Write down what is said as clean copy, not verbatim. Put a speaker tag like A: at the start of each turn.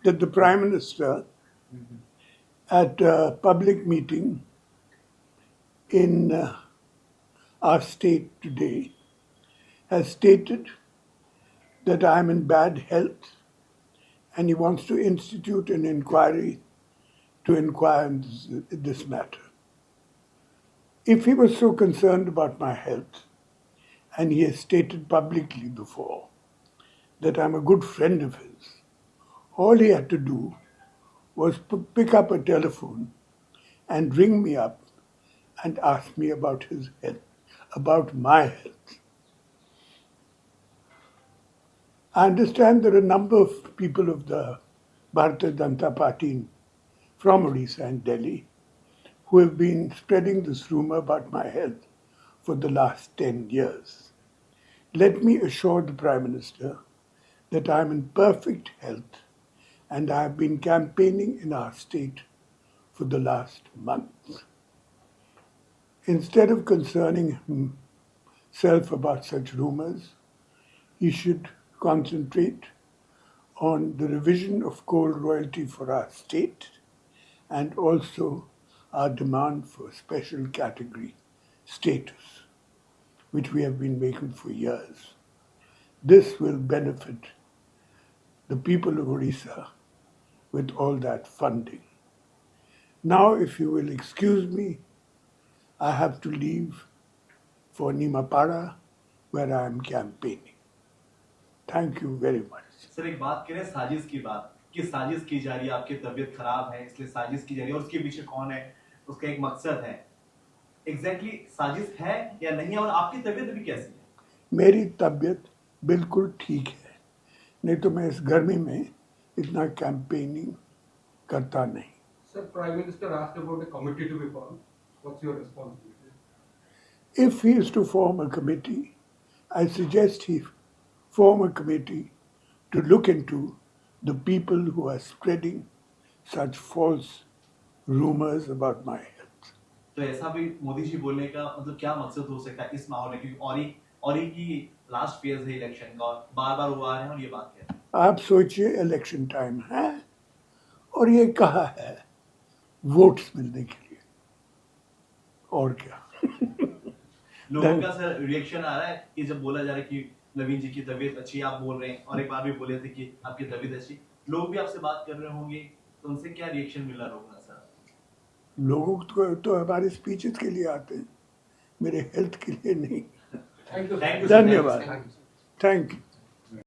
A: that the Prime Minister, at a public meeting in our state today, has stated that I am in bad health and he wants to institute an inquiry to inquire into this matter. If he was so concerned about my health, and he has stated publicly before that I'm a good friend of his, all he had to do was pick up a telephone and ring me up and ask me about his health, about my health. I understand there are a number of people of the Bharatiya Janata Party from Odisha and Delhi who have been spreading this rumor about my health for the last 10 years. Let me assure the Prime Minister that I am in perfect health and I have been campaigning in our state for the last month. Instead of concerning himself about such rumors, he should concentrate on the revision of coal royalty for our state and also our demand for special category status, which we have been making for years. This will benefit the people of Odisha with all that funding. Now, if you will excuse me, I have to leave for Nimapara, where I am campaigning. Thank you very much.
B: Sir एक बात करें साजिश की बात कि साजिश की जा रही है, आपकी तबीयत खराब है इसलिए साजिश की जा रही है और उसके पीछे कौन है, उसका एक मकसद है, एग्जैक्टली साजिश है या नहीं है और आपकी तबीयत भी कैसी है?
A: मेरी तबीयत बिल्कुल ठीक है, नहीं तो मैं इस गर्मी में इतना कैंपेनिंग करता नहीं.
C: Sir, Prime Minister asked about a committee to be formed. What's your responsibility?
A: If he is to form a committee, I suggest he form a committee to look into the people who are spreading such false rumors about my health.
B: तो ऐसा भी मोदी जी बोलने का मतलब क्या मकसद हो सकता है इस माहौल में, क्योंकि और की लास्ट फेज है इलेक्शन का और बार-बार हुआ है और ये बात कह रहे हैं.
A: आप सोचिए इलेक्शन टाइम है और ये कहा है वोट्स मिलने के लिए, और क्या.
B: लोगों का सर रिएक्शन आ रहा है कि जब बोला जा रहा है कि नवीन जी की तबीयत अच्छी है, आप बोल रहे हैं और एक बार भी बोले थे कि आपकी तबीयत अच्छी, लोग भी आपसे बात कर रहे होंगे तो उनसे क्या रिएक्शन मिला लोगों का सर?
A: लोगों को तो हमारे स्पीचेस के लिए आते हैं, मेरे हेल्थ के लिए नहीं.
C: Thank you.
A: धन्यवाद. Thank you.